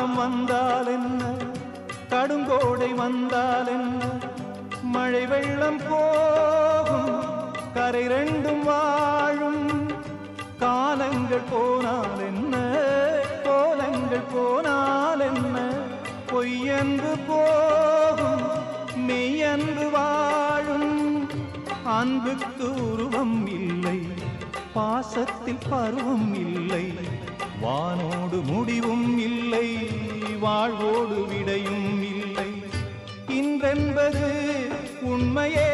காலம் வந்தால் என்ன, கடுங்கோடை வந்தால் என்ன, மழை வெள்ளம் போகும், கரை ரெண்டும் வாழும். காலங்கள் போனால் என்ன, கோலங்கள் போனால் என்ன, பொய்யன்று போகும், மெய்யன்று வாழும். அன்புக்கு உருவம் இல்லை, பாசத்தில் பருவம் இல்லை, வானோடு முடிவும் இல்லை, வாழ்வோடு விடையும் இல்லை. இன்றென்பது உண்மையே